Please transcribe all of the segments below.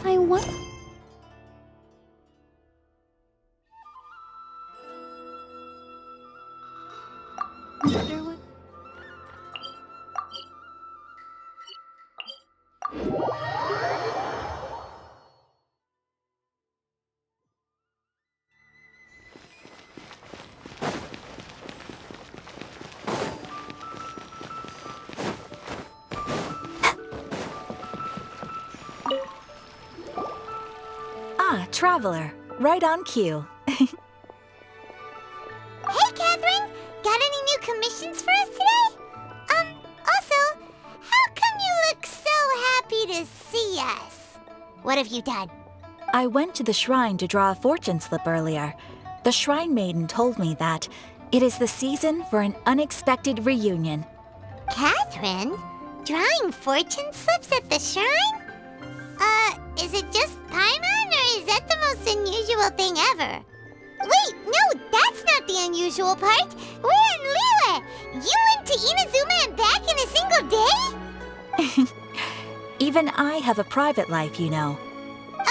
I wonder what... Ah, Traveler. Right on cue. Hey, Catherine! Got any new commissions for us today? Also, how come you look so happy to see us? What have you done? I went to the shrine to draw a fortune slip earlier. The shrine maiden told me that it is the season for an unexpected reunion. Catherine? Drawing fortune slips at the shrine? Is it just Paimon, or is that the most unusual thing ever? Wait, no, that's not the unusual part. We're in Liyue. You went to Inazuma and back in a single day? Even I have a private life, you know.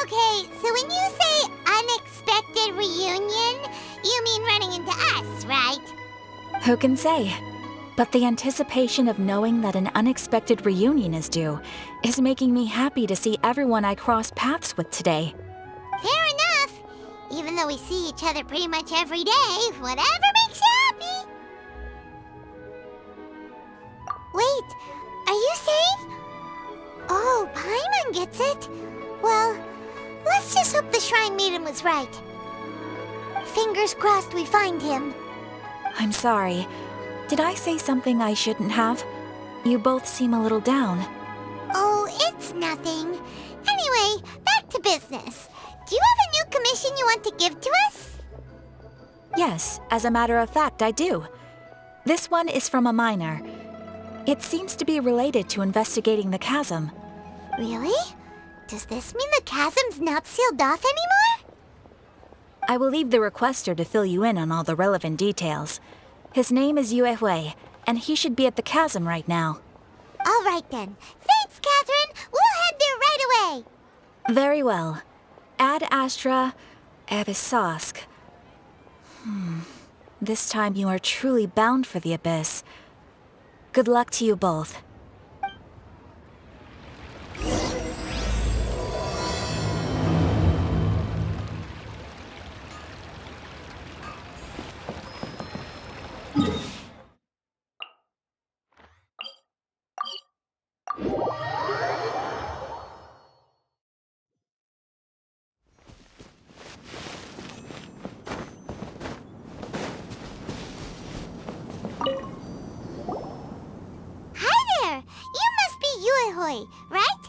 Okay, so when you say unexpected reunion, you mean running into us, right? Who can say? But the anticipation of knowing that an unexpected reunion is due is making me happy to see everyone I cross paths with today. Fair enough. Even though we see each other pretty much every day, whatever makes you happy. Wait, are you saying? Oh, Paimon gets it. Well, let's just hope the Shrine Maiden was right. Fingers crossed we find him. I'm sorry. Did I say something I shouldn't have? You both seem a little down. Oh, it's nothing. Anyway, back to business. Do you have a new commission you want to give to us? Yes, as a matter of fact, I do. This one is from a miner. It seems to be related to investigating the chasm. Really? Does this mean the chasm's not sealed off anymore? I will leave the requester to fill you in on all the relevant details. His name is Yue, and he should be at the chasm right now. All right then. Thanks, Catherine. We'll head there right away. Very well. Ad Astra Abyssosk. This time you are truly bound for the abyss. Good luck to you both. Right?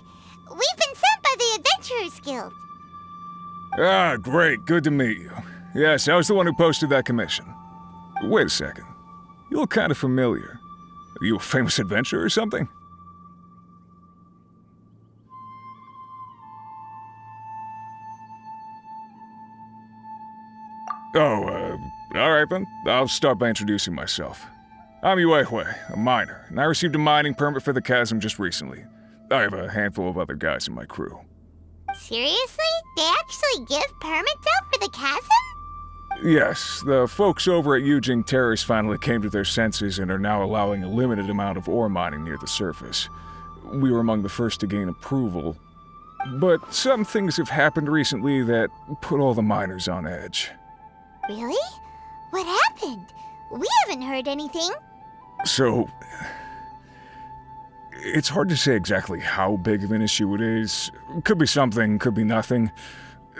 We've been sent by the Adventurers Guild. Ah, great. Good to meet you. Yes, I was the one who posted that commission. Wait a second. You look kind of familiar. Are you a famous adventurer or something? Oh, alright then. I'll start by introducing myself. I'm Yue, a miner, and I received a mining permit for the chasm just recently. I have a handful of other guys in my crew. Seriously? They actually give permits out for the chasm? Yes, the folks over at Yujing Terrace finally came to their senses and are now allowing a limited amount of ore mining near the surface. We were among the first to gain approval, but some things have happened recently that put all the miners on edge. Really? What happened? We haven't heard anything. So, it's hard to say exactly how big of an issue it is. Could be something, could be nothing.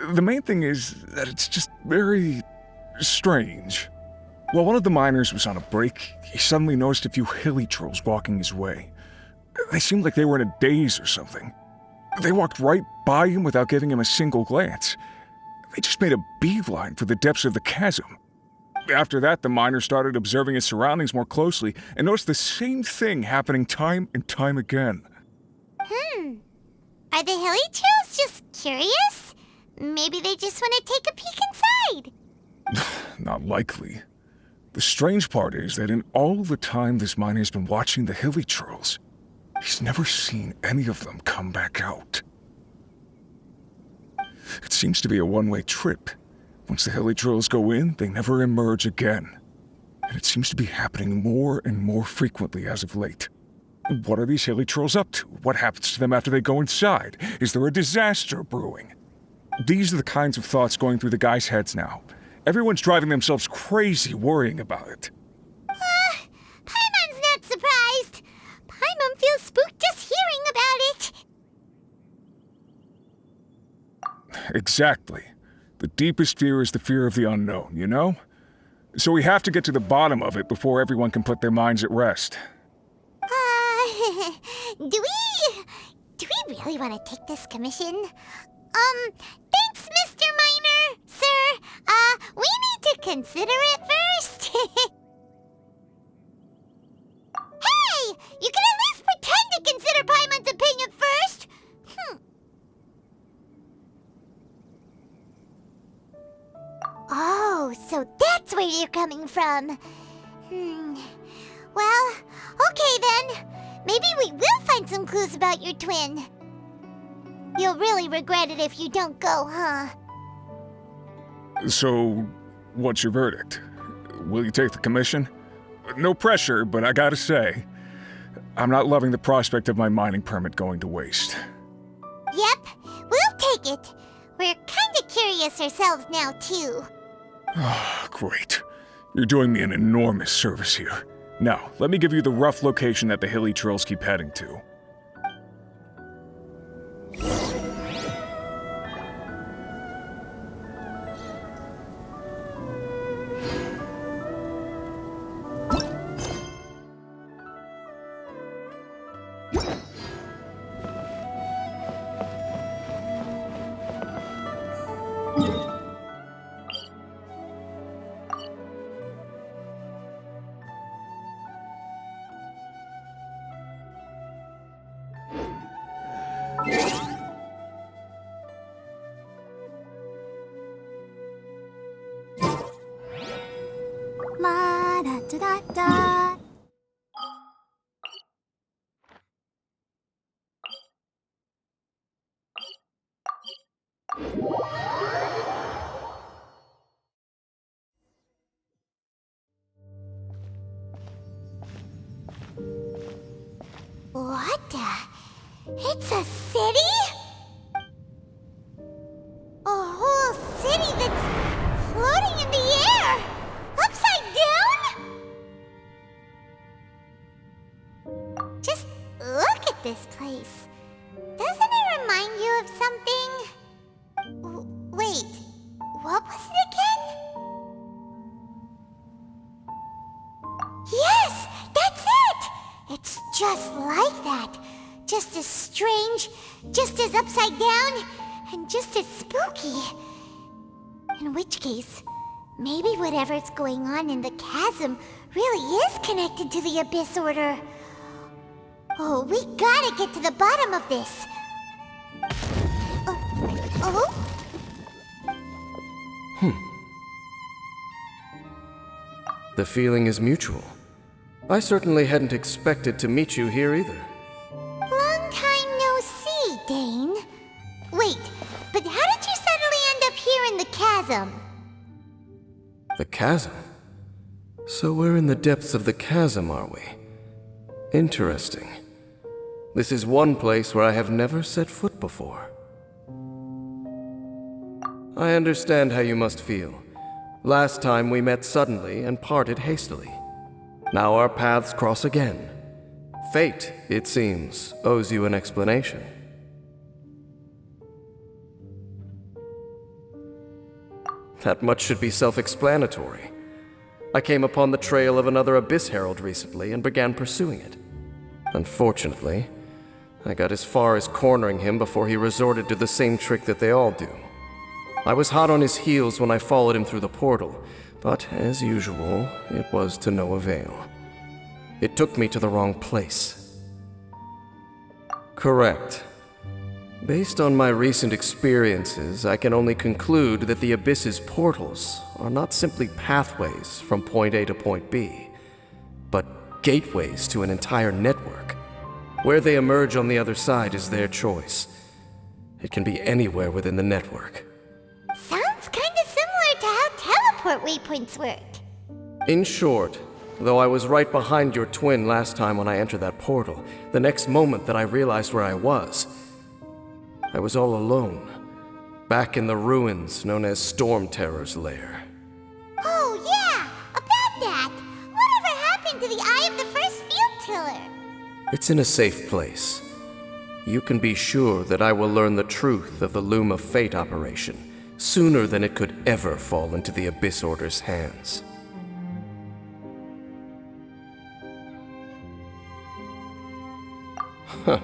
The main thing is that it's just very strange. While one of the miners was on a break, he suddenly noticed a few hilly trolls walking his way. They seemed like they were in a daze or something. They walked right by him without giving him a single glance. They just made a beeline for the depths of the chasm. After that, the miner started observing his surroundings more closely and noticed the same thing happening time and time again. Are the hilly trolls just curious? Maybe they just want to take a peek inside. Not likely. The strange part is that in all the time this miner's been watching the hilly trolls, he's never seen any of them come back out. It seems to be a one-way trip. Once the helitrolls go in, they never emerge again. And it seems to be happening more and more frequently as of late. What are these helitrolls up to? What happens to them after they go inside? Is there a disaster brewing? These are the kinds of thoughts going through the guys' heads now. Everyone's driving themselves crazy worrying about it. Paimon's not surprised. Paimon feels spooked just hearing about it. Exactly. The deepest fear is the fear of the unknown, you know? So we have to get to the bottom of it before everyone can put their minds at rest. Do we really want to take this commission? Thanks, Mr. Miner, sir. We need to consider it first. Hey! You can at least pretend to consider Paimon's opinion first! Oh, so that's where you're coming from. Well, okay then. Maybe we will find some clues about your twin. You'll really regret it if you don't go, huh? So, what's your verdict? Will you take the commission? No pressure, but I gotta say, I'm not loving the prospect of my mining permit going to waste. Yep, we'll take it. We're kinda curious ourselves now, too. Ah, great. You're doing me an enormous service here. Now, let me give you the rough location that the hilly trails keep heading to. Da-da-da-da. What the? It's a city? A whole city that's floating in the air? Upside down? Just look at this place. Doesn't it remind you of something? Wait, what was it again? Yes, that's it! It's just like that. Just as strange, just as upside down, and just as spooky. In which case, maybe whatever's going on in the chasm really is connected to the Abyss Order. Oh, we gotta get to the bottom of this. Oh? The feeling is mutual. I certainly hadn't expected to meet you here either. Long time no see, Dane. Wait, but how did you suddenly end up here in the chasm? The chasm? So we're in the depths of the chasm, are we? Interesting. This is one place where I have never set foot before. I understand how you must feel. Last time we met suddenly and parted hastily. Now our paths cross again. Fate, it seems, owes you an explanation. That much should be self-explanatory. I came upon the trail of another Abyss Herald recently and began pursuing it. Unfortunately, I got as far as cornering him before he resorted to the same trick that they all do. I was hot on his heels when I followed him through the portal, but as usual, it was to no avail. It took me to the wrong place. Correct. Based on my recent experiences, I can only conclude that the Abyss's portals are not simply pathways from point A to point B, but gateways to an entire network. Where they emerge on the other side is their choice. It can be anywhere within the network. Sounds kinda similar to how teleport waypoints work. In short, though I was right behind your twin last time when I entered that portal, the next moment that I realized where I was all alone, back in the ruins known as Storm Terror's lair. Oh yeah, about that! Whatever happened to the Eye of the First Field Tiller? It's in a safe place. You can be sure that I will learn the truth of the Loom of Fate operation sooner than it could ever fall into the Abyss Order's hands. Huh.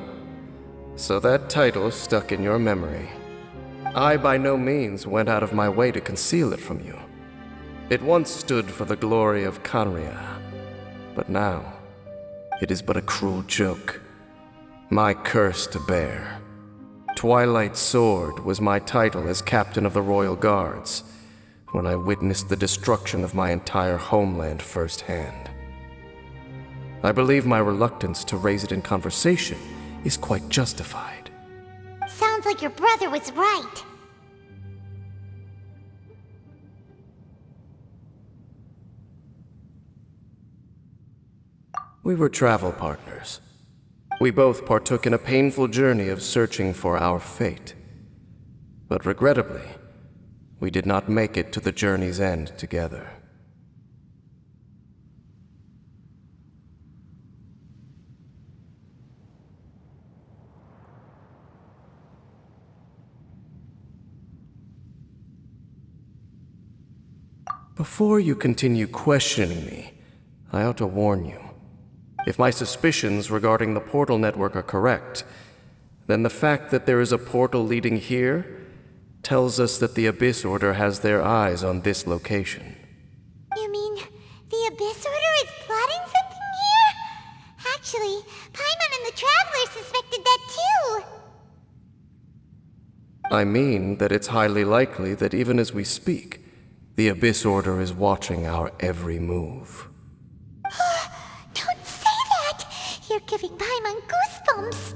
So that title stuck in your memory. I by no means went out of my way to conceal it from you. It once stood for the glory of Kanria, but now it is but a cruel joke. My curse to bear. Twilight Sword was my title as captain of the Royal Guards when I witnessed the destruction of my entire homeland firsthand. I believe my reluctance to raise it in conversation is quite justified. Sounds like your brother was right. We were travel partners. We both partook in a painful journey of searching for our fate. But regrettably, we did not make it to the journey's end together. Before you continue questioning me, I ought to warn you. If my suspicions regarding the portal network are correct, then the fact that there is a portal leading here tells us that the Abyss Order has their eyes on this location. You mean the Abyss Order is plotting something here? Actually, Paimon and the Traveler suspected that too. I mean that it's highly likely that even as we speak, the Abyss Order is watching our every move. Don't say that! You're giving Paimon goosebumps.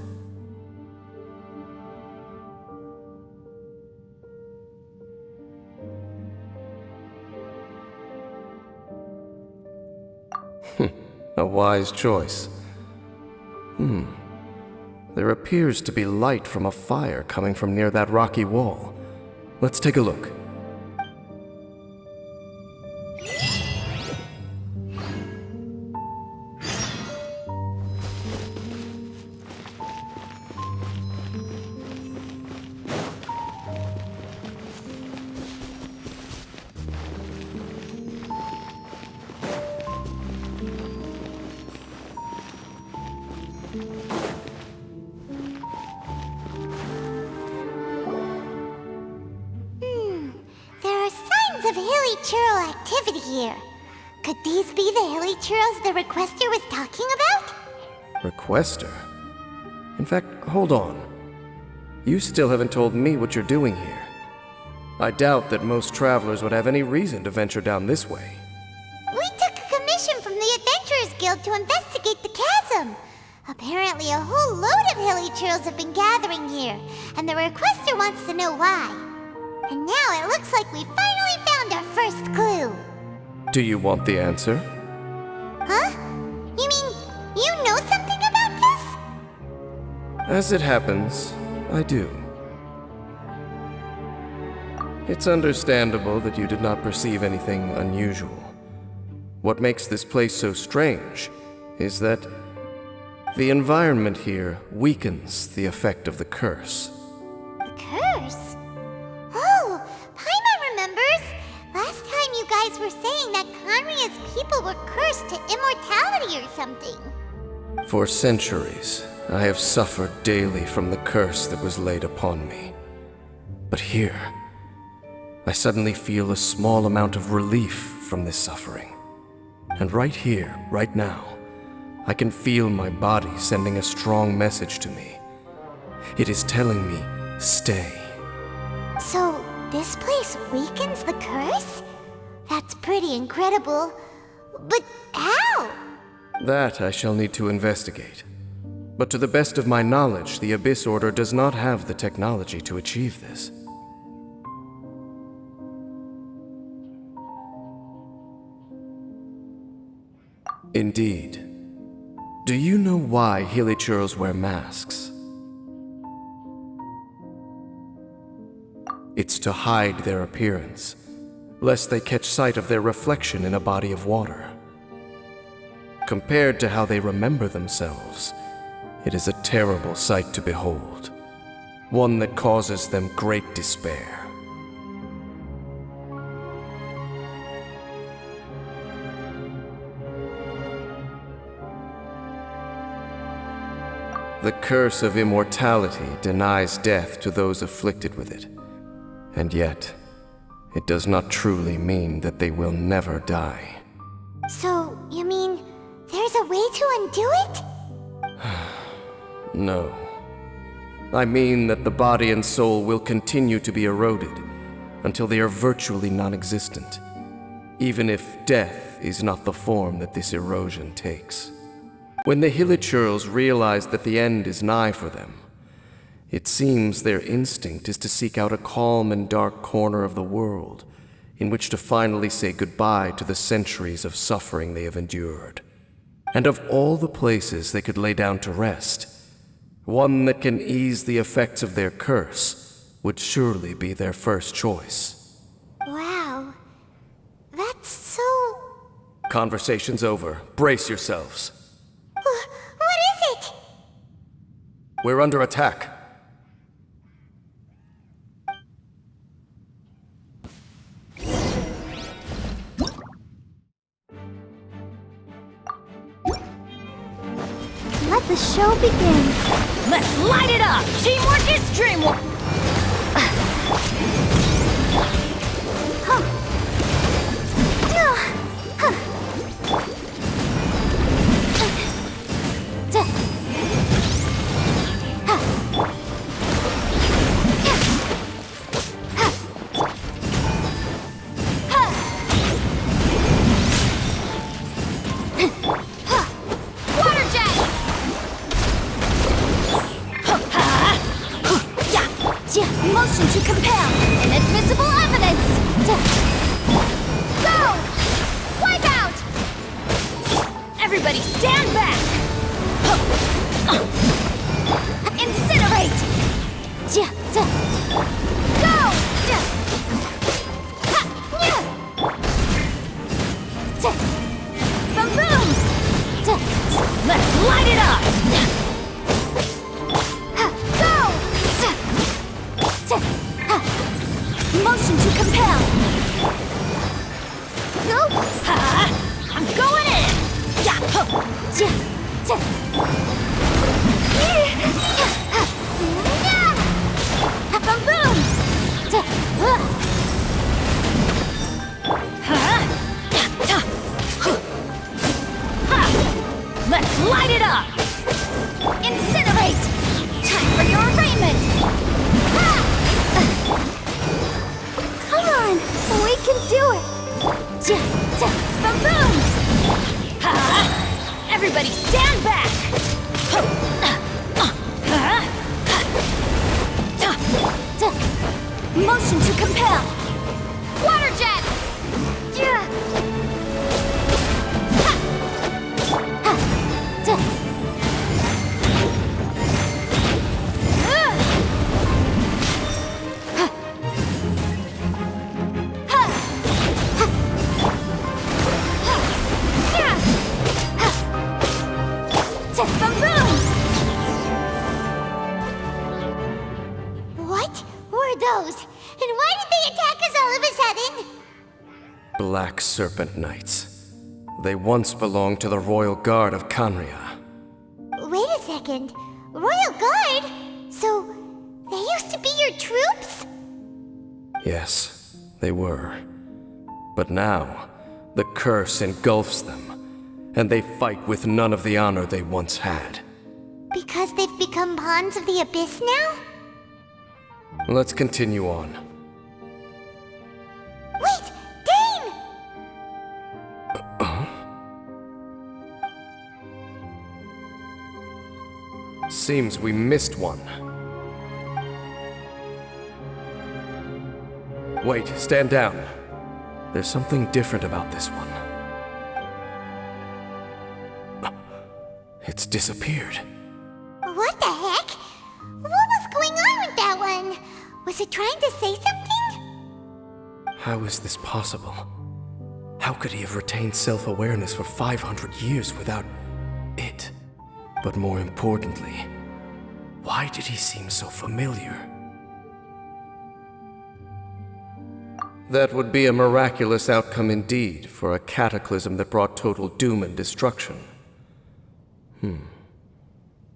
A wise choice. There appears to be light from a fire coming from near that rocky wall. Let's take a look. There are signs of hilly churl activity here. Could these be the hilly churls the Requester was talking about? Requester? In fact, hold on. You still haven't told me what you're doing here. I doubt that most travelers would have any reason to venture down this way. We took a commission from the Adventurers Guild to investigate the chasm. Apparently a whole load of hilly churls have been gathering here, and the Requester wants to know why. And now it looks like we finally found our first clue. Do you want the answer? Huh? You mean you know something about this? As it happens, I do. It's understandable that you did not perceive anything unusual. What makes this place so strange is that the environment here weakens the effect of the curse. The curse? Oh, Paimon remembers! Last time you guys were saying that Kanria's people were cursed to immortality or something. For centuries, I have suffered daily from the curse that was laid upon me. But here, I suddenly feel a small amount of relief from this suffering. And right here, right now, I can feel my body sending a strong message to me. It is telling me, stay. So, this place weakens the curse? That's pretty incredible. But how? That I shall need to investigate. But to the best of my knowledge, the Abyss Order does not have the technology to achieve this. Indeed. Do you know why hilichurls wear masks? It's to hide their appearance, lest they catch sight of their reflection in a body of water. Compared to how they remember themselves, it is a terrible sight to behold, one that causes them great despair. The curse of immortality denies death to those afflicted with it, and yet, it does not truly mean that they will never die. So, you mean there's a way to undo it? No. I mean that the body and soul will continue to be eroded until they are virtually non-existent, even if death is not the form that this erosion takes. When the hilichurls realize that the end is nigh for them, it seems their instinct is to seek out a calm and dark corner of the world in which to finally say goodbye to the centuries of suffering they have endured. And of all the places they could lay down to rest, one that can ease the effects of their curse would surely be their first choice. Wow. That's so... Conversation's over. Brace yourselves. What is it? We're under attack. Let the show begin. Let's light it up! Teamwork is dreamwork! Motion to compel. Inadmissible evidence! Go! Wipe out! Everybody stand back! Incinerate! Go! Boom! Let's light it up! Motion to compel. Go! I'm going in! Boom! Let's light it up! Incinerate! Time for your arraignment! Come on, we can do it. Boom! Everybody stand back! Motion to compel. Water jet! What were those? And why did they attack us all of a sudden? Black Serpent Knights. They once belonged to the Royal Guard of Kanria. Wait a second. Royal Guard? So, they used to be your troops? Yes, they were. But now, the curse engulfs them, and they fight with none of the honor they once had. Because they've become pawns of the Abyss now? Let's continue on. Wait! Dane! Seems we missed one. Wait, stand down. There's something different about this one. It's disappeared. What the heck? What was going on with that one? Was it trying to say something? How is this possible? How could he have retained self-awareness for 500 years without it? But more importantly, why did he seem so familiar? That would be a miraculous outcome indeed for a cataclysm that brought total doom and destruction.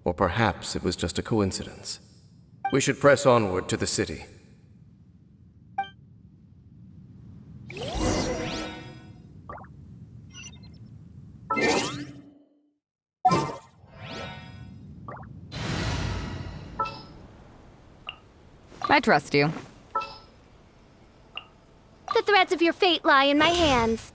Or perhaps it was just a coincidence. We should press onward to the city. I trust you. The threads of your fate lie in my hands.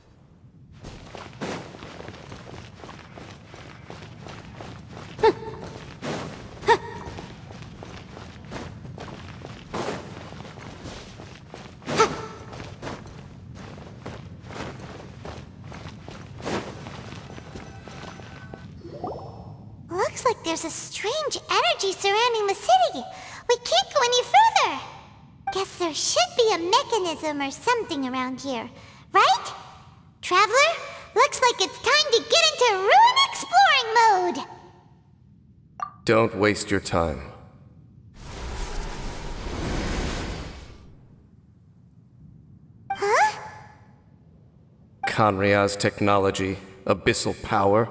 Looks like there's a strange energy surrounding the city. We can't go any further. Guess there should be a mechanism or something around here, right? Traveler, looks like it's time to get into ruin exploring mode. Don't waste your time. Huh? Kanria's technology, abyssal power.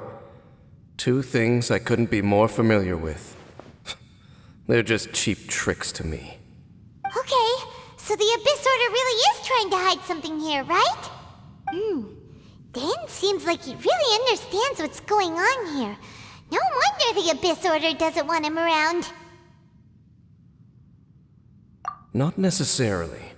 Two things I couldn't be more familiar with. They're just cheap tricks to me. Okay, so the Abyss Order really is trying to hide something here, right? Dan seems like he really understands what's going on here. No wonder the Abyss Order doesn't want him around. Not necessarily.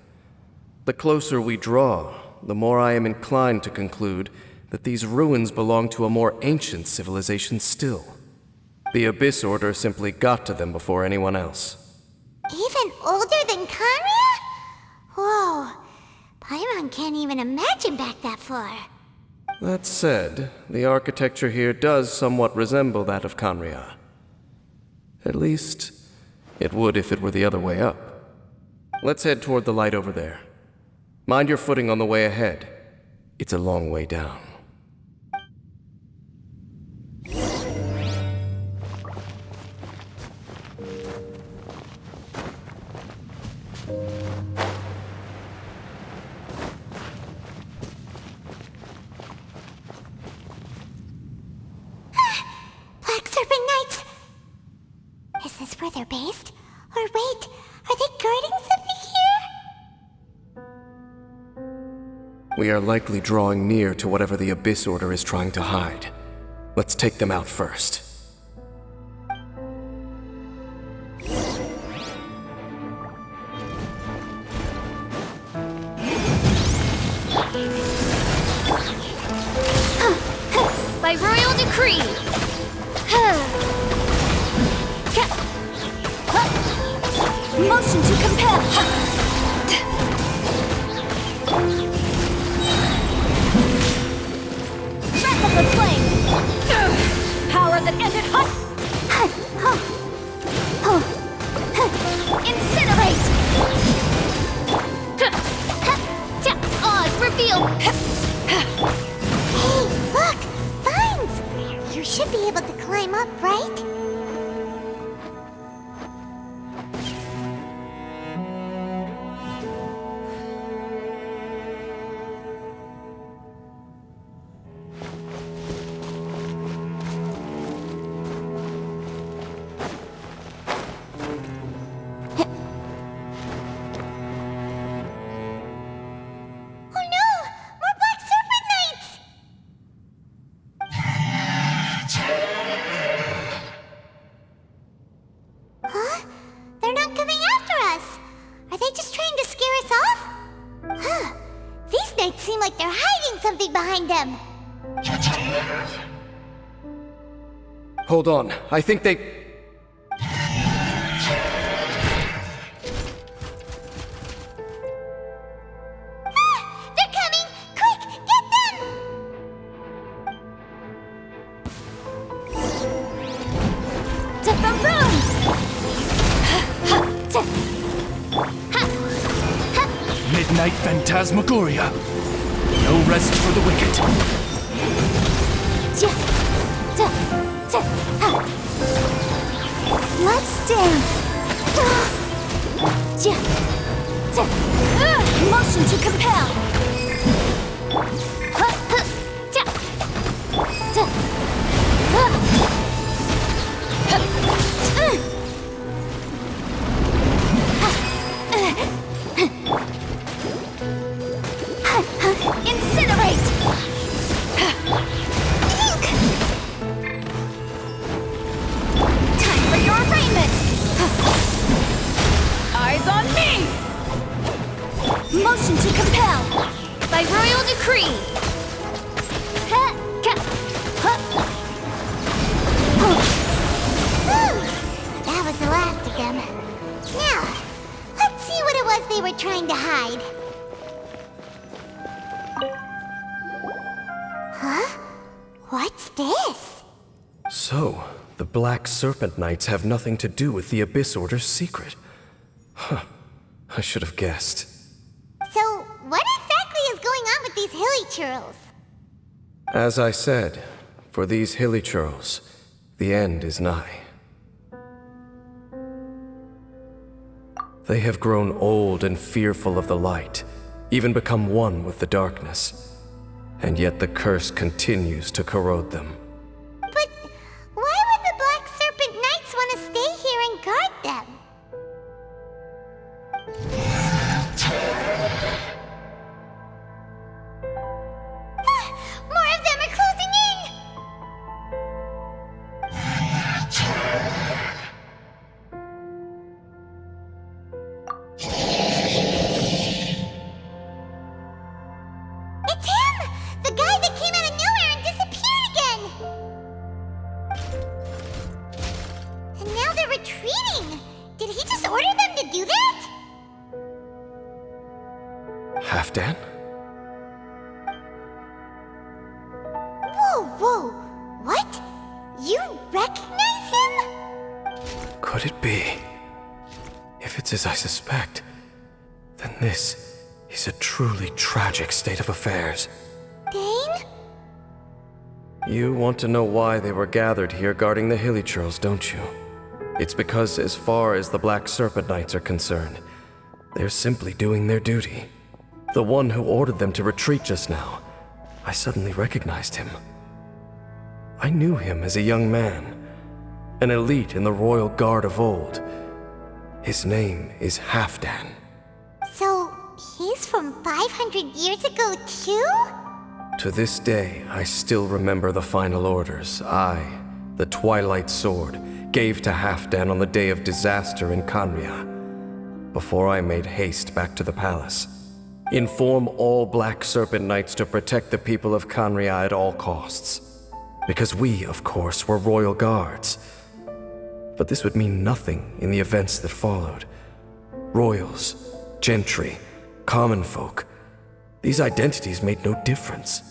The closer we draw, the more I am inclined to conclude that these ruins belong to a more ancient civilization still. The Abyss Order simply got to them before anyone else. Even older than Kanria? Whoa, Paimon can't even imagine back that far. That said, the architecture here does somewhat resemble that of Kanria. At least, it would if it were the other way up. Let's head toward the light over there. Mind your footing on the way ahead. It's a long way down. Black Serpent Knights! Is this where they're based? Or wait, are they guarding something here? We are likely drawing near to whatever the Abyss Order is trying to hide. Let's take them out first. By royal decree! Motion to compel! Breath of the flame! Power that ended Incinerate! Oz revealed! Hey, look! Vines! You should be able to climb up, right? Oh no! More Black Serpent Knights! Huh? They're not coming after us! Are they just trying to scare us off? Huh. These knights seem like they're hiding something behind them. Hold on, I think they... To the room! Midnight Phantasmagoria. No rest for the wicked. Let's dance! Motion to compel! Incinerate! Ink! Time for your arraignment! Eyes on me! Motion to compel! By royal decree! That was the last of them. Now, let's see what it was they were trying to hide. Huh? What's this? So, the Black Serpent Knights have nothing to do with the Abyss Order's secret. Huh. I should have guessed. So, what exactly is going on with these hilly churls? As I said, for these hilly churls, the end is nigh. They have grown old and fearful of the light, even become one with the darkness. And yet the curse continues to corrode them. But why would the Black Serpent Knights want to stay here and guard them? More of them are closing in! It's him! The guy that came out of nowhere and disappeared again! And now they're retreating! Did he just order them to do that? Halfdan? Whoa! What? You recognize him? Could it be? If it's as I suspect, then this is a truly tragic state of affairs. Dane? You want to know why they were gathered here guarding the hilly churls, don't you? It's because as far as the Black Serpent Knights are concerned, they're simply doing their duty. The one who ordered them to retreat just now, I suddenly recognized him. I knew him as a young man, an elite in the royal guard of old. His name is Halfdan. So, he's from 500 years ago too? To this day, I still remember the final orders I, the Twilight Sword, gave to Halfdan on the day of disaster in Khaenri'ah, before I made haste back to the palace. Inform all Black Serpent Knights to protect the people of Khaenri'ah at all costs. Because we, of course, were royal guards. But this would mean nothing in the events that followed. Royals, gentry, common folk, these identities made no difference.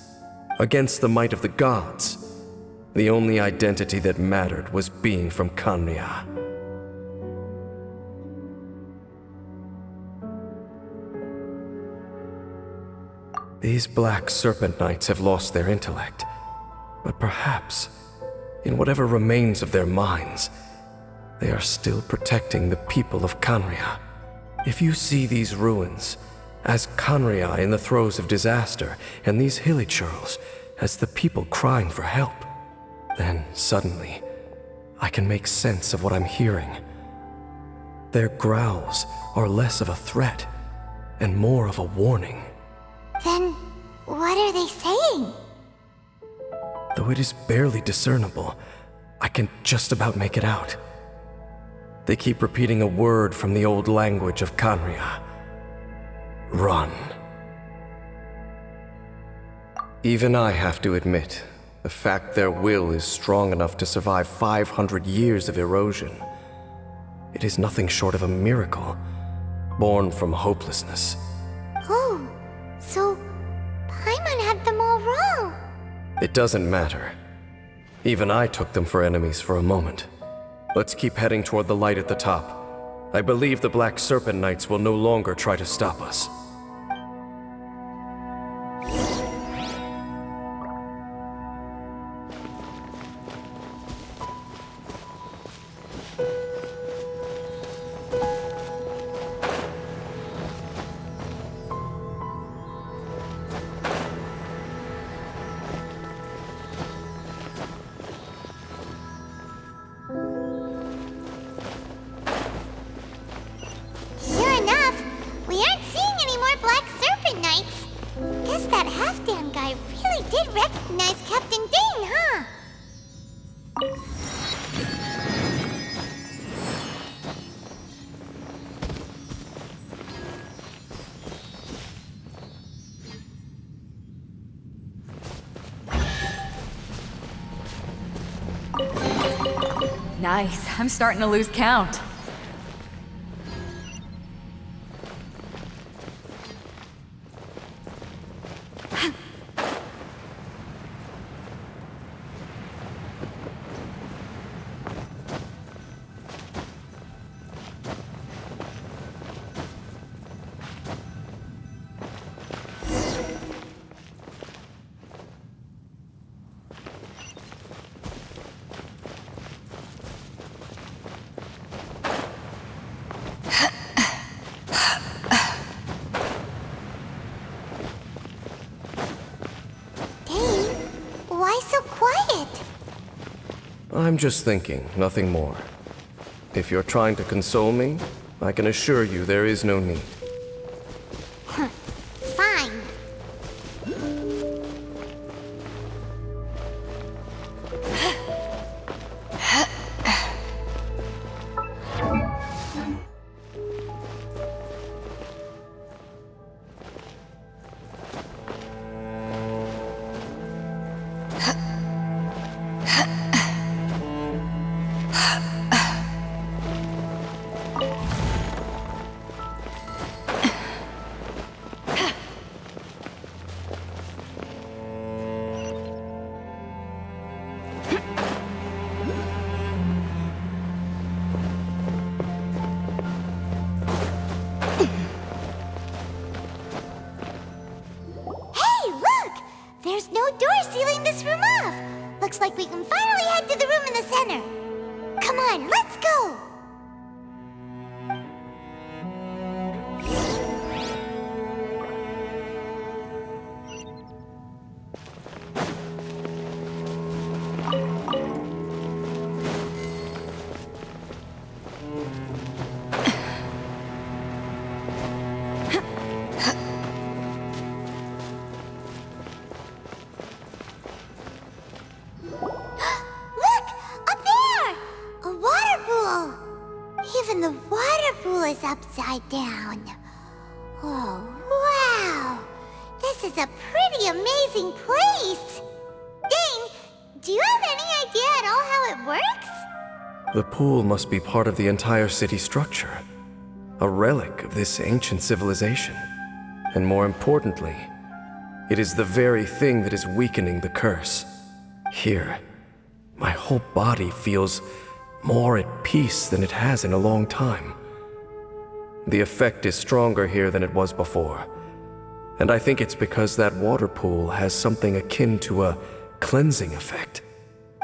Against the might of the gods, the only identity that mattered was being from Khaenri'ah. These Black Serpent Knights have lost their intellect, but perhaps, in whatever remains of their minds, they are still protecting the people of Khaenri'ah. If you see these ruins as Khaenri'ah in the throes of disaster, and these hilly churls as the people crying for help, then suddenly I can make sense of what I'm hearing. Their growls are less of a threat and more of a warning. Then, what are they saying? Though it is barely discernible, I can just about make it out. They keep repeating a word from the old language of Khaenri'ah. Run. Even I have to admit, the fact their will is strong enough to survive 500 years of erosion, it is nothing short of a miracle, born from hopelessness. Oh, so Paimon had them all wrong. It doesn't matter. Even I took them for enemies for a moment. Let's keep heading toward the light at the top. I believe the Black Serpent Knights will no longer try to stop us. Sure enough, we aren't seeing any more Black Serpent Knights. Guess that half-damn guy really did recognize Captain Dane, huh? Nice. I'm starting to lose count. Dane, why so quiet? I'm just thinking, nothing more. If you're trying to console me, I can assure you there is no need. Fine. Hey, look! There's no door sealing this room off. Looks like we can finally head to the room in the center. Come on, let's go! Look! Up there! A water pool! Even the water pool is upside down. Oh, wow! This is a pretty amazing place! Dane, do you have any idea at all how it works? The pool must be part of the entire city structure. A relic of this ancient civilization. And more importantly, it is the very thing that is weakening the curse. Here, my whole body feels more at peace than it has in a long time. The effect is stronger here than it was before. And I think it's because that water pool has something akin to a cleansing effect.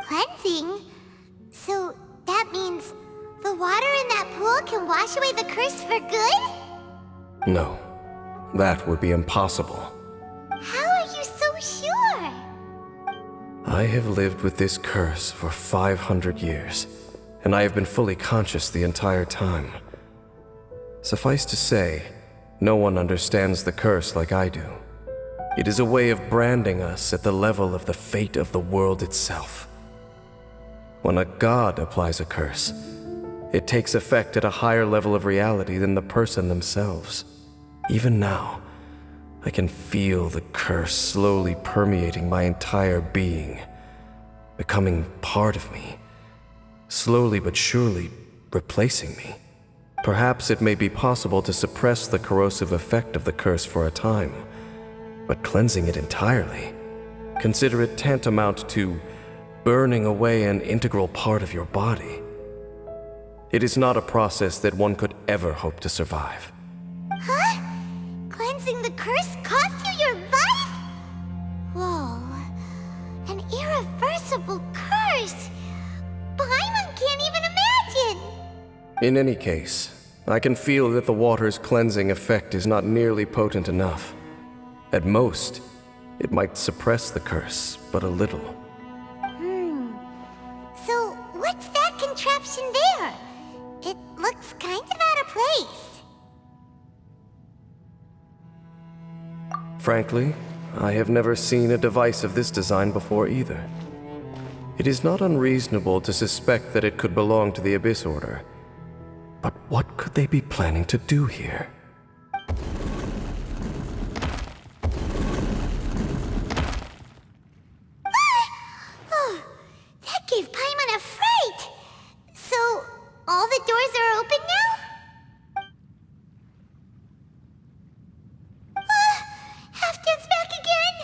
Cleansing? So that means the water in that pool can wash away the curse for good? No, that would be impossible. How are you so sure? I have lived with this curse for 500 years, and I have been fully conscious the entire time. Suffice to say, no one understands the curse like I do. It is a way of branding us at the level of the fate of the world itself. When a god applies a curse, it takes effect at a higher level of reality than the person themselves. Even now, I can feel the curse slowly permeating my entire being, becoming part of me, slowly but surely replacing me. Perhaps it may be possible to suppress the corrosive effect of the curse for a time, but cleansing it entirely, consider it tantamount to burning away an integral part of your body. It is not a process that one could ever hope to survive. Huh? Cleansing the curse cost you your life? Whoa. An irreversible curse! Paimon can't even imagine! In any case, I can feel that the water's cleansing effect is not nearly potent enough. At most, it might suppress the curse, but a little. So, what's that contraption there? It looks kind of out of place. Frankly, I have never seen a device of this design before either. It is not unreasonable to suspect that it could belong to the Abyss Order. But what could they be planning to do here? Oh, that gave Paimon a fright! So, all the doors are open now? Halfdan's back again!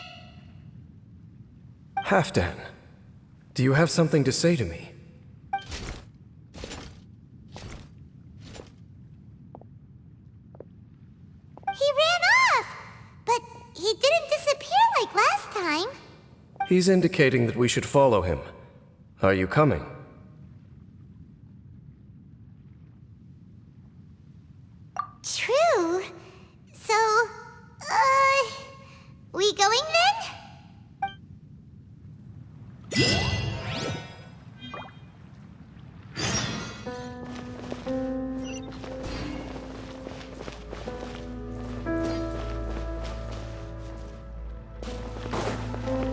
Halfdan, do you have something to say to me? He ran off! But he didn't disappear like last time. He's indicating that we should follow him. Are you coming? True. So, we going then?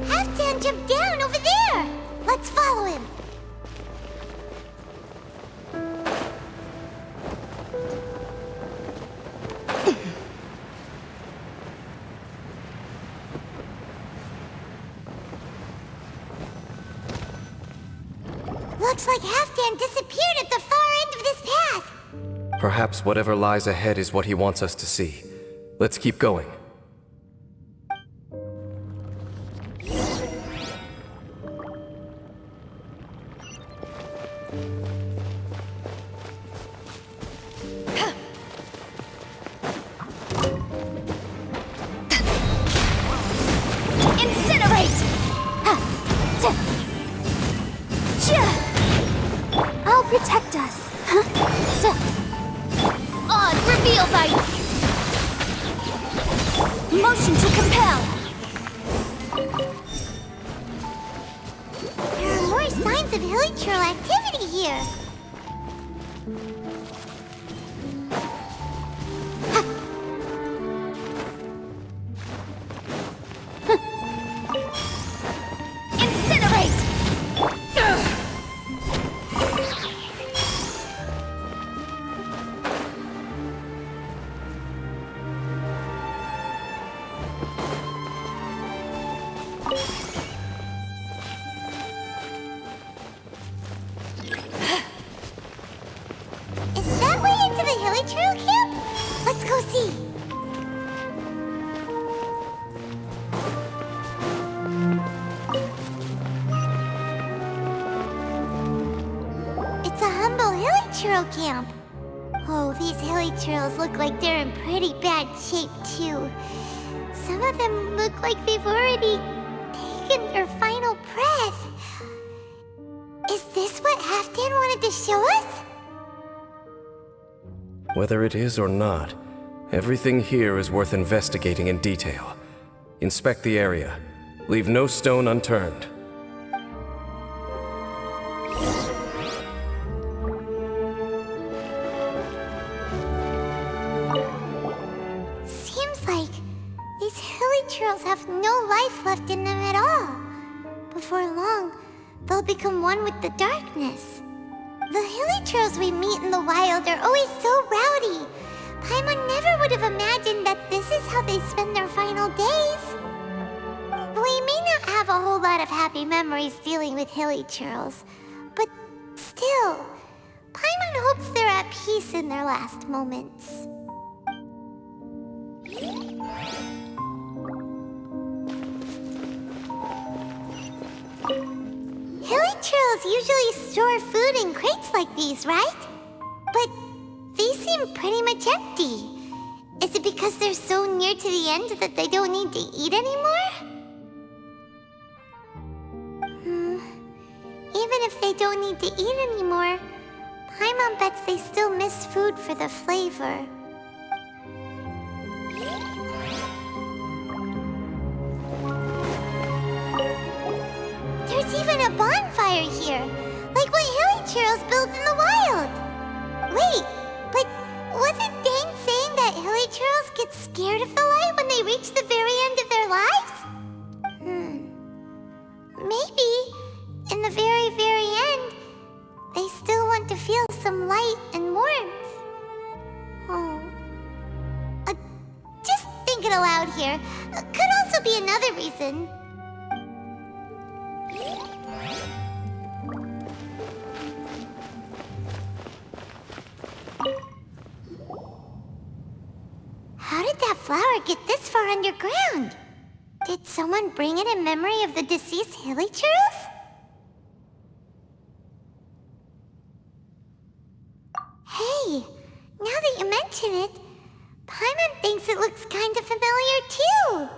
Halfdan jumped down over there! Let's follow him! Looks like Halfdan disappeared at the far end of this path! Perhaps whatever lies ahead is what he wants us to see. Let's keep going. Incinerate! I'll protect us. Odds reveal by motion to compel. There are more signs of hilichurl activity here. Incinerate! Is that way into the hilichurl camp? Let's go see. It's a humble hilichurl camp. Oh, these hilichurls look like they're in pretty bad shape, too. Some of them look like they've already taken their final breath. Is this what Halfdan wanted to show us? Whether it is or not, everything here is worth investigating in detail. Inspect the area. Leave no stone unturned. Seems like these hilichurls have no life left in them at all. Before long, they'll become one with the darkness. The hilichurls we meet in the wild are always so rowdy. Paimon never would have imagined that this is how they spend their final days. We may not have a whole lot of happy memories dealing with hilichurls, but still, Paimon hopes they're at peace in their last moments. Hilichurls usually store food in crates like these, right? But these seem pretty much empty. Is it because they're so near to the end that they don't need to eat anymore? Even if they don't need to eat anymore, Paimon bets they still miss food for the flavor. There's even a bonfire here, like what Hilly Churros built in the wild. Wait, but wasn't Dane saying that Hilly Churros get scared of the light when they reach the very end of their lives? Maybe, in the very, very end, they still want to feel some light and warmth. Oh. Just thinking aloud here. Could also be another reason. How did that flower get this far underground? Did someone bring it in memory of the deceased Hilly Churros? Hey, now that you mention it, Paimon thinks it looks kind of familiar too.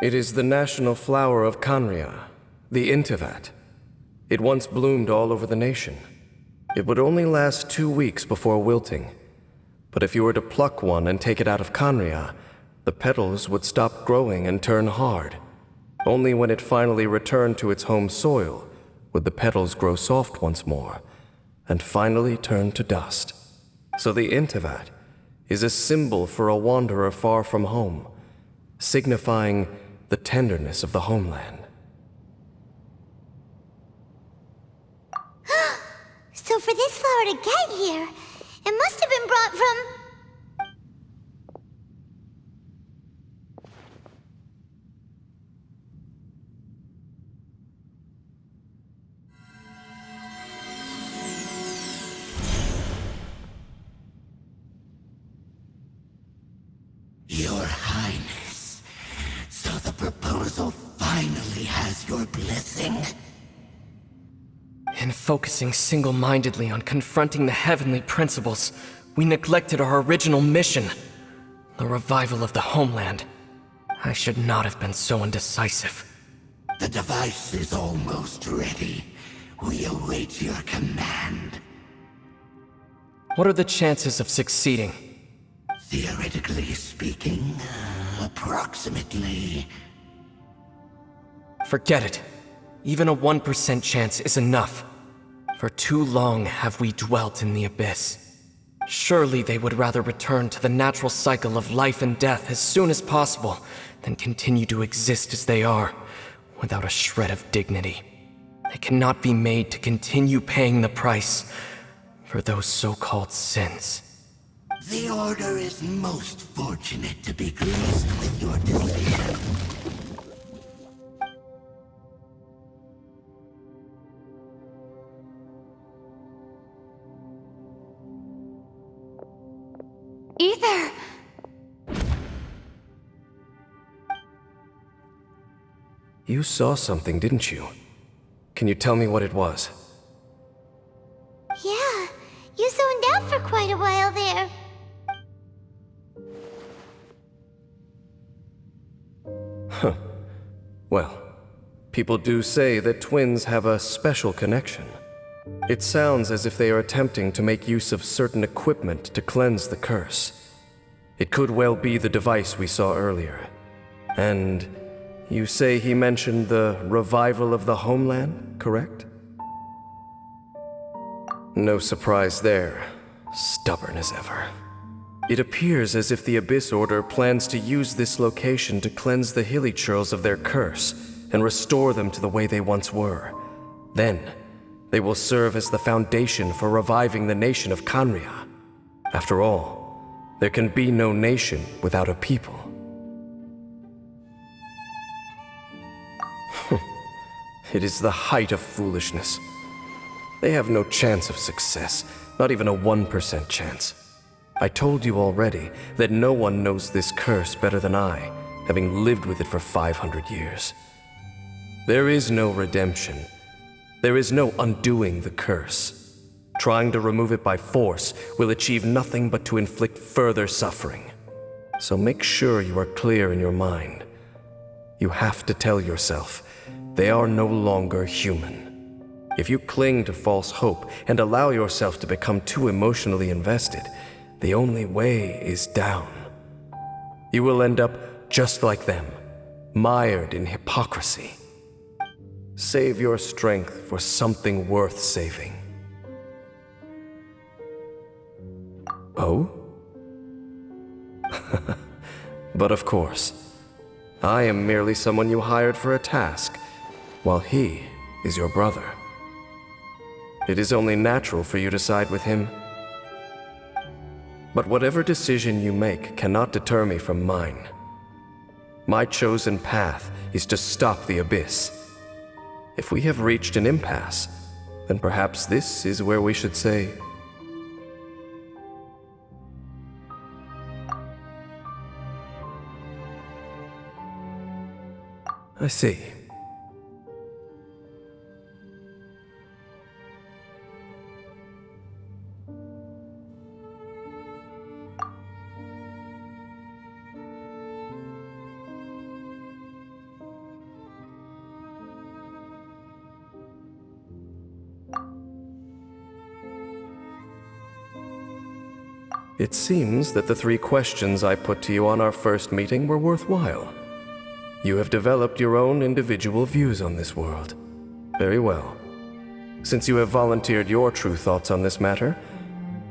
It is the national flower of Kanria, the Intivat. It once bloomed all over the nation. It would only last 2 weeks before wilting. But if you were to pluck one and take it out of Kanria, the petals would stop growing and turn hard. Only when it finally returned to its home soil would the petals grow soft once more, and finally turn to dust. So the Intivat is a symbol for a wanderer far from home, signifying the tenderness of the homeland. So for this flower to get here, it must have been brought from... Your Highness, so the proposal finally has your blessing? In focusing single-mindedly on confronting the heavenly principles, we neglected our original mission, the revival of the homeland. I should not have been so indecisive. The device is almost ready. We await your command. What are the chances of succeeding? Theoretically speaking, approximately. Forget it. Even a 1% chance is enough. For too long have we dwelt in the abyss. Surely they would rather return to the natural cycle of life and death as soon as possible than continue to exist as they are, without a shred of dignity. They cannot be made to continue paying the price for those so-called sins. The Order is most fortunate to be graced with your decision. Ether! You saw something, didn't you? Can you tell me what it was? Yeah, you zoned out for quite a while there. Huh. Well, people do say that twins have a special connection. It sounds as if they are attempting to make use of certain equipment to cleanse the curse. It could well be the device we saw earlier. And you say he mentioned the revival of the homeland, correct? No surprise there. Stubborn as ever. It appears as if the Abyss Order plans to use this location to cleanse the Hilly Churls of their curse and restore them to the way they once were. Then, they will serve as the foundation for reviving the nation of Kanria. After all, there can be no nation without a people. It is the height of foolishness. They have no chance of success, not even a 1% chance. I told you already that no one knows this curse better than I, having lived with it for 500 years. There is no redemption. There is no undoing the curse. Trying to remove it by force will achieve nothing but to inflict further suffering. So make sure you are clear in your mind. You have to tell yourself, they are no longer human. If you cling to false hope and allow yourself to become too emotionally invested, the only way is down. You will end up just like them, mired in hypocrisy. Save your strength for something worth saving. Oh? But of course, I am merely someone you hired for a task, while he is your brother. It is only natural for you to side with him. But whatever decision you make cannot deter me from mine. My chosen path is to stop the Abyss. If we have reached an impasse, then perhaps this is where we should say, I see. It seems that the 3 questions I put to you on our first meeting were worthwhile. You have developed your own individual views on this world. Very well. Since you have volunteered your true thoughts on this matter,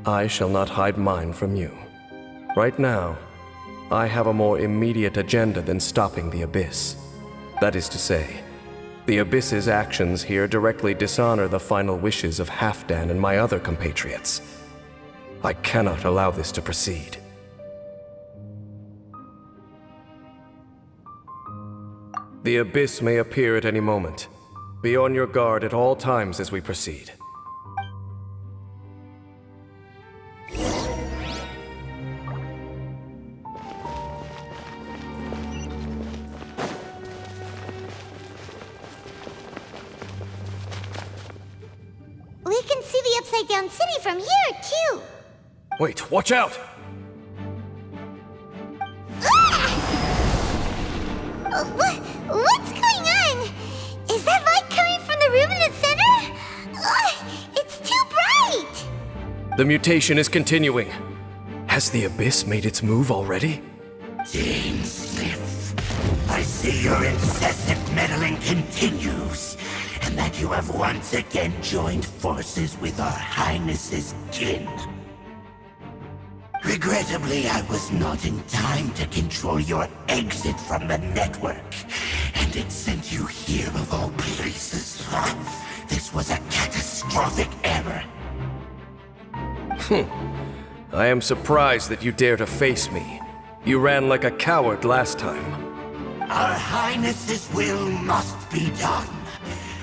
I shall not hide mine from you. Right now, I have a more immediate agenda than stopping the Abyss. That is to say, the Abyss's actions here directly dishonor the final wishes of Halfdan and my other compatriots. I cannot allow this to proceed. The Abyss may appear at any moment. Be on your guard at all times as we proceed. We can see the Upside Down City from here, too. Wait, watch out! What's going on? Is that light coming from the room in the center? It's too bright! The mutation is continuing. Has the Abyss made its move already? Genshin, I see your incessant meddling continues, and that you have once again joined forces with our Highness's kin. Regrettably, I was not in time to control your exit from the network, and it sent you here of all places. This was a catastrophic error. I am surprised that you dare to face me. You ran like a coward last time. Our Highness's will must be done.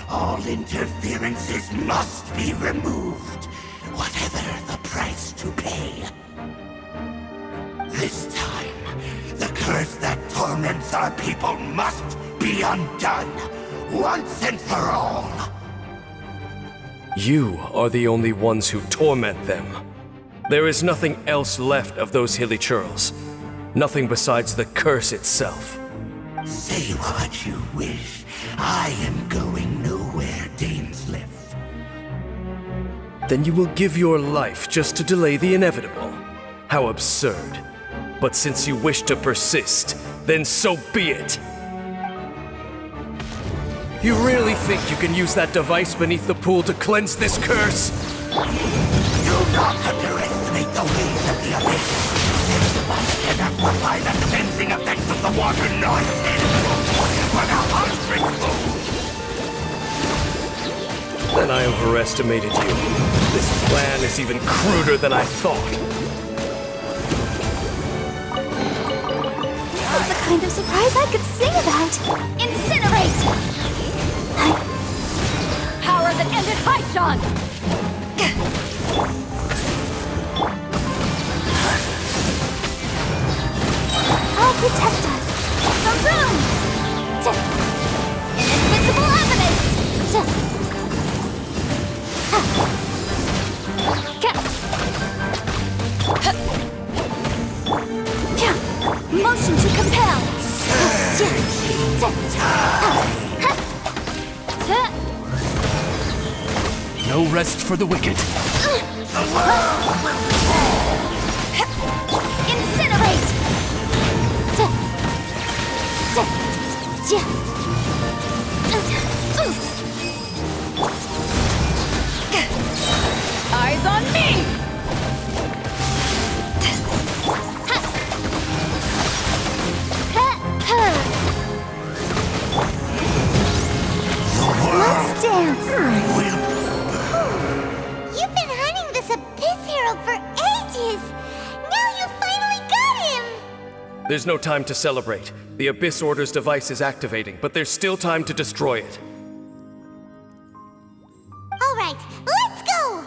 All interferences must be removed, whatever the price to pay. This time, the curse that torments our people must be undone, once and for all. You are the only ones who torment them. There is nothing else left of those hilly churls. Nothing besides the curse itself. Say what you wish. I am going nowhere, Dainsliff. Then you will give your life just to delay the inevitable. How absurd. But since you wish to persist, then so be it. You really think you can use that device beneath the pool to cleanse this curse? Do not underestimate the ways of the Abyss. This device can amplify the cleansing effects of the water non-tangible for the 100-fold. Then I overestimated you. This plan is even cruder than I thought. This is the kind of surprise I could sing about. Incinerate! Power that ended Haishan! I'll protect us. The room! Invisible evidence! rest for the wicked. Incinerate! Eyes on me! Let's dance! You've been hunting this Abyss Herald for ages! Now you finally got him! There's no time to celebrate. The Abyss Order's device is activating, but there's still time to destroy it. Alright, let's go!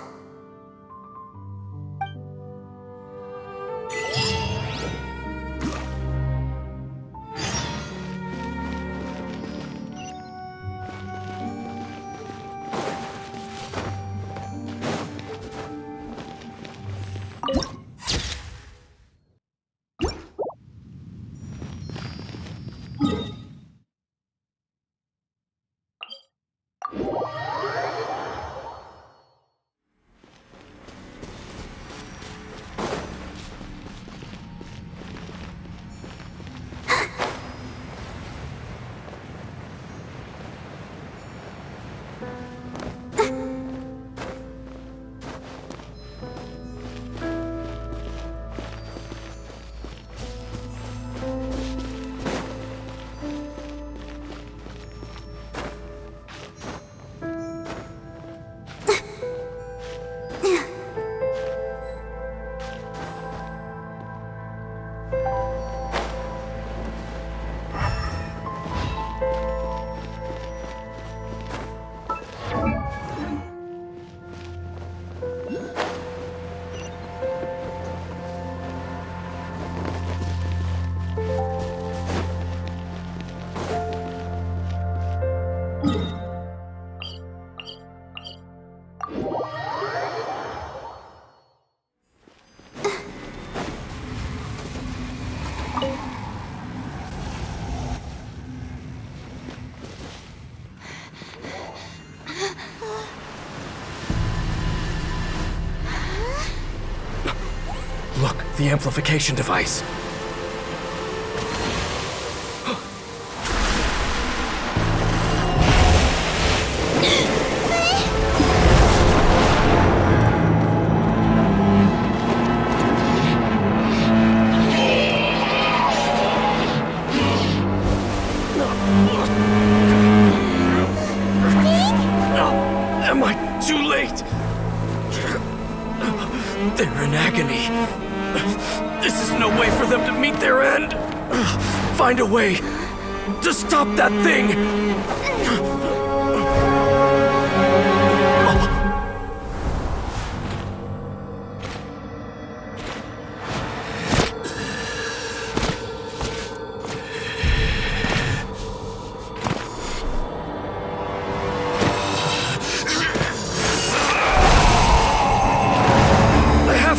Look, the amplification device. Am I too late? They're in agony. This is no way for them to meet their end. Find a way to stop that thing.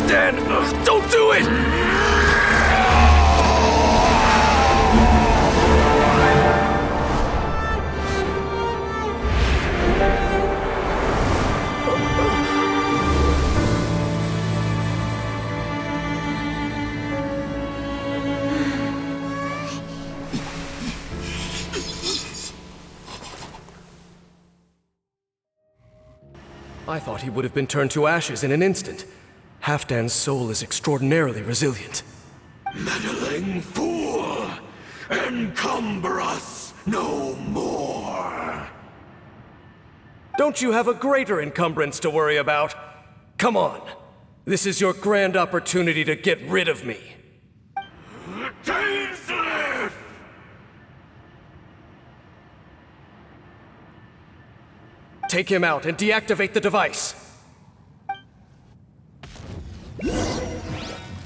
Dan, don't do it! I thought he would have been turned to ashes in an instant. Halfdan's soul is extraordinarily resilient. Meddling fool! Encumber us no more! Don't you have a greater encumbrance to worry about? Come on. This is your grand opportunity to get rid of me. Dainsleif! Take him out and deactivate the device.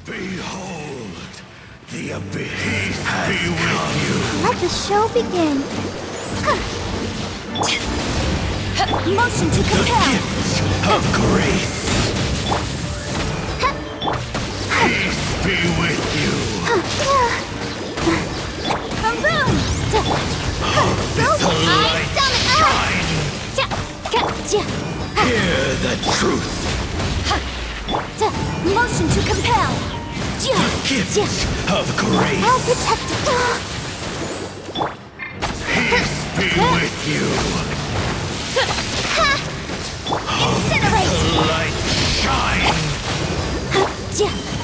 Behold, the Abyss has be with you. Let the show begin. Motion to compel. Gifts of grace. Peace be with you. Boom! Hope is the light shine. Hear the Motion to compel. Gift of grace. I'll protect it. Peace be with you. Incinerate. Light shine.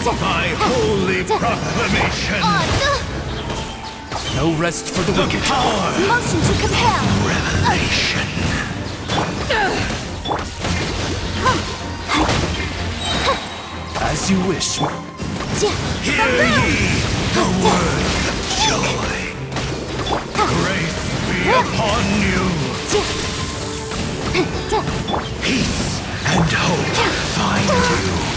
By holy proclamation. No rest for the wicked. Power. Motion to compel. Revelation. As you wish. Hear ye the word of joy. Grace be upon you. Peace and hope find you.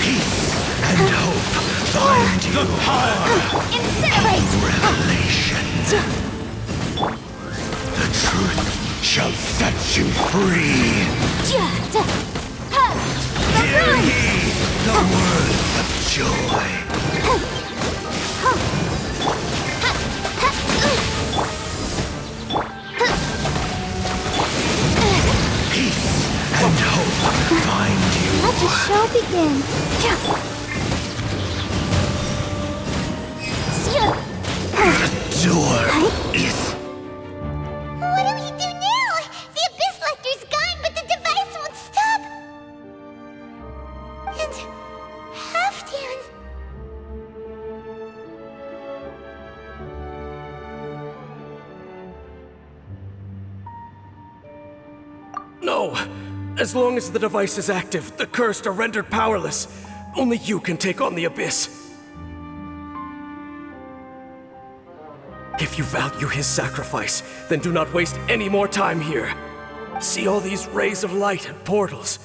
Peace and hope find you. The power Incinerate. of revelation. The truth shall set you free. Hear ye the words of joy. Peace and hope find you. Let the show begin. The door is. What do we do now? The Abyss Lecter's gone, but the device won't stop. And Halfdan. No! As long as the device is active, the cursed are rendered powerless. Only you can take on the Abyss. If you value his sacrifice, then do not waste any more time here. See all these rays of light and portals?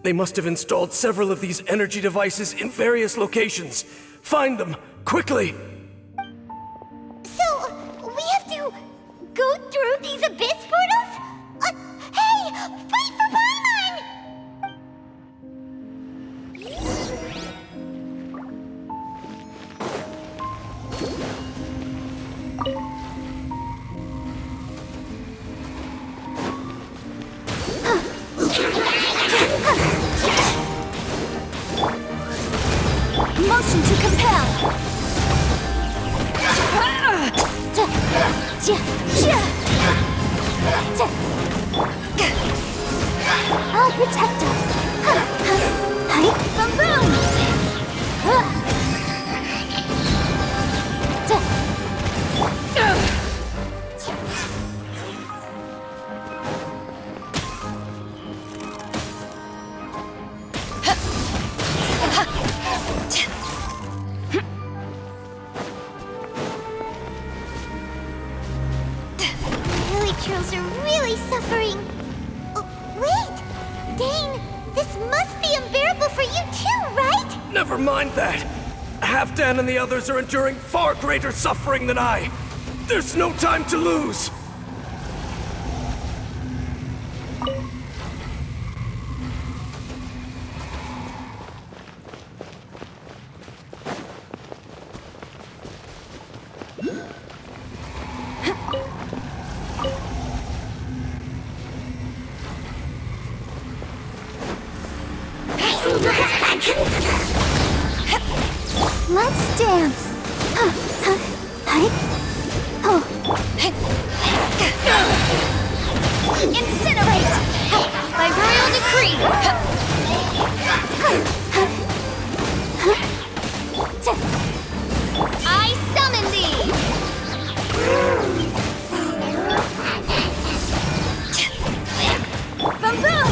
They must have installed several of these energy devices in various locations. Find them, quickly! So, we have to go through these Abyss portals? Hey! Wait for Paimon! Motion to compel. I'll protect us. Boom boom. Villagers are really suffering. Oh, wait! Dane, this must be unbearable for you too, right? Never mind that! Halfdan and the others are enduring far greater suffering than I! There's no time to lose! Let's dance. Incinerate! By royal decree! I summon thee! Boom boom!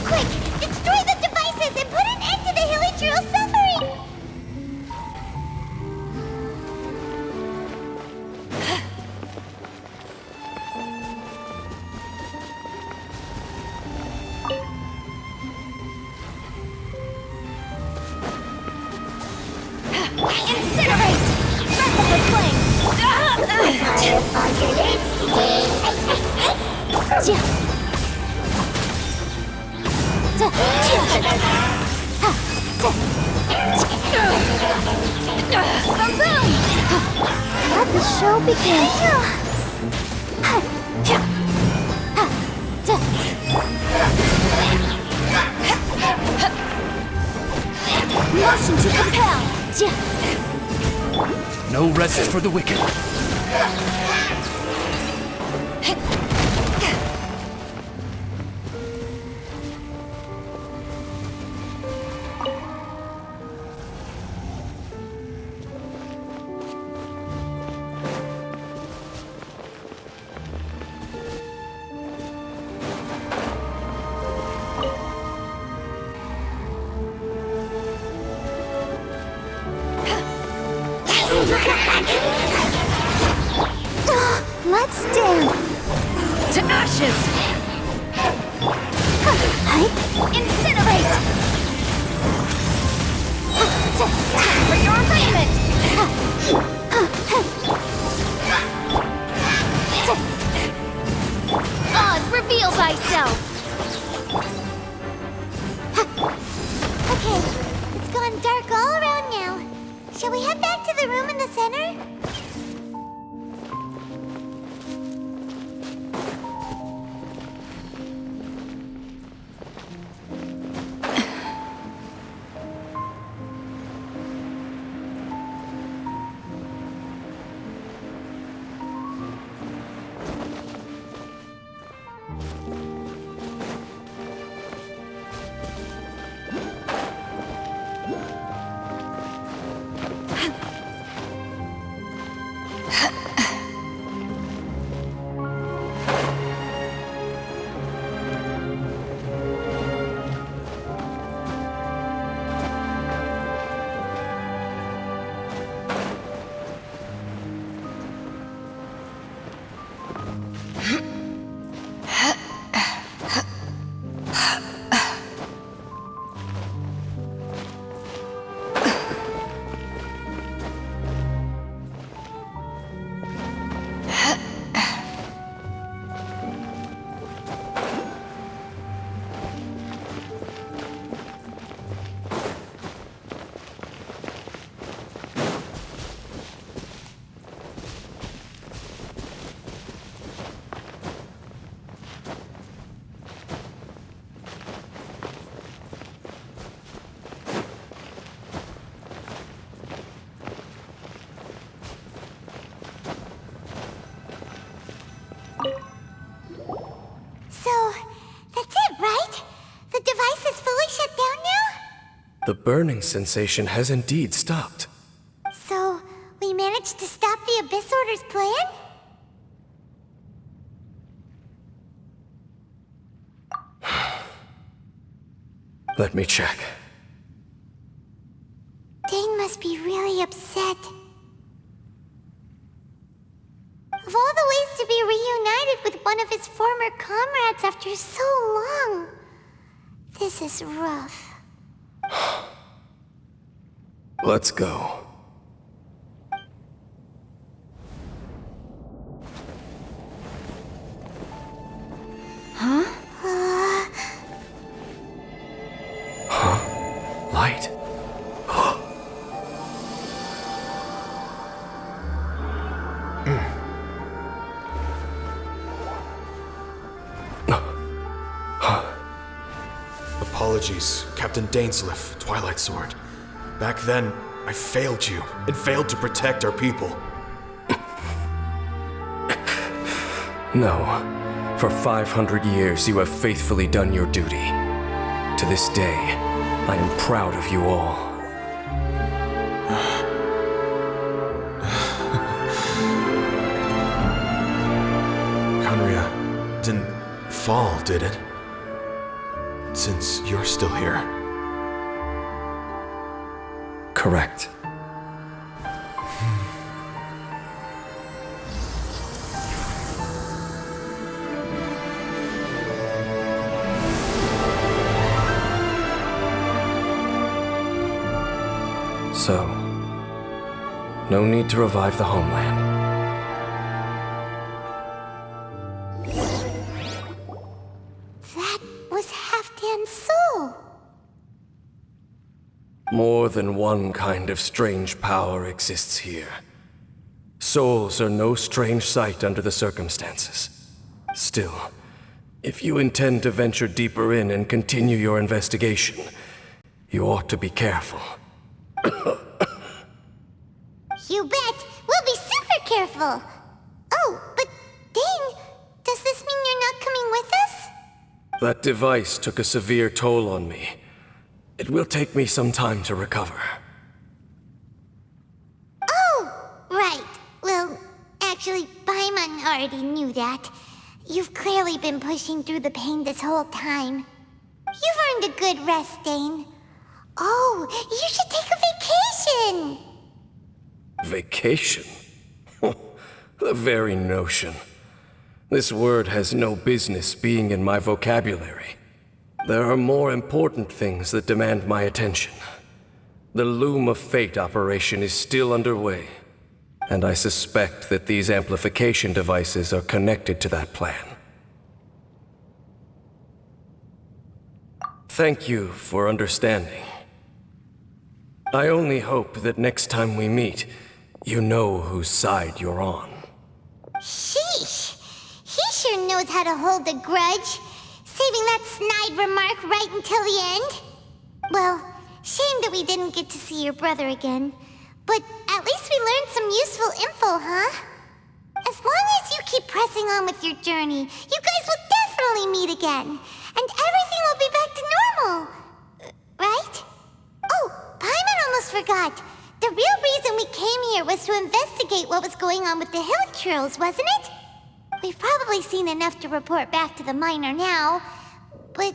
Quick! Destroy the devices and put an end to the Hilichurl suffering! Incinerate! Breath of the flame! The show begins. Motion to compel. No rest for the wicked. Let's stand. To ashes. Incinerate. Time for your payment. Oz, reveal thyself. Okay, it's gone dark all around now. Shall we head back to the room in the center? So, that's it, right? The device is fully shut down now? The burning sensation has indeed stopped. So, we managed to stop the Abyss Order's plan? Let me check. Dane must be really upset. Of all the ways to be reunited with one of his former comrades after so long, this is rough. Let's go. Light. Apologies, Captain Dainsleif, Twilight Sword. Back then, I failed you, and failed to protect our people. No. For 500 years, you have faithfully done your duty. To this day, I am proud of you all. Conria didn't fall, did it? Since you're still here. Correct. So, no need to revive the homeland. That was Halfdan's soul. More than one kind of strange power exists here. Souls are no strange sight under the circumstances. Still, if you intend to venture deeper in and continue your investigation, you ought to be careful. You bet! We'll be super careful! Oh, but Dane, does this mean you're not coming with us? That device took a severe toll on me. It will take me some time to recover. Oh, right. Well, actually, Paimon already knew that. You've clearly been pushing through the pain this whole time. You've earned a good rest, Dane. Oh, you should take a vacation! Vacation? The very notion. This word has no business being in my vocabulary. There are more important things that demand my attention. The Loom of Fate operation is still underway, and I suspect that these amplification devices are connected to that plan. Thank you for understanding. I only hope that next time we meet, you know whose side you're on. Sheesh! He sure knows how to hold a grudge, saving that snide remark right until the end. Well, shame that we didn't get to see your brother again, but at least we learned some useful info, huh? As long as you keep pressing on with your journey, you guys will definitely meet again, and everything will be back to normal. Right? Oh, Paimon almost forgot. The real reason we came here was to investigate what was going on with the Hilichurls, wasn't it? We've probably seen enough to report back to the miner now, but,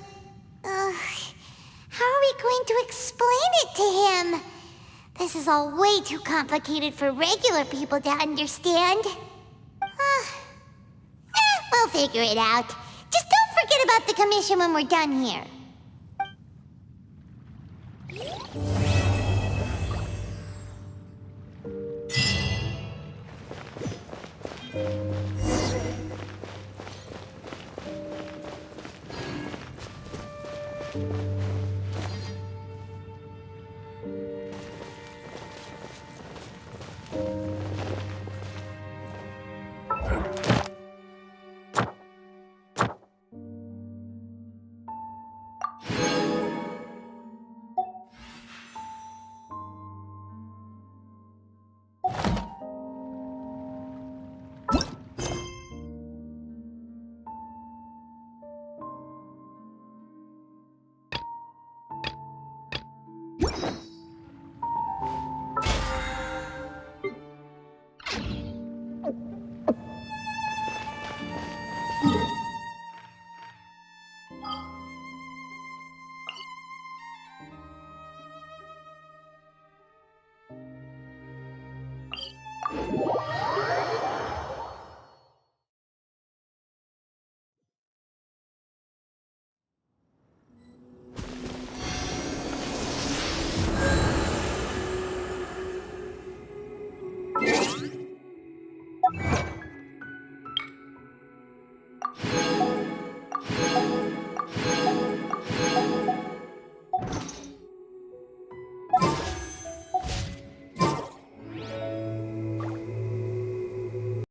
how are we going to explain it to him? This is all way too complicated for regular people to understand. We'll figure it out. Just don't forget about the commission when we're done here.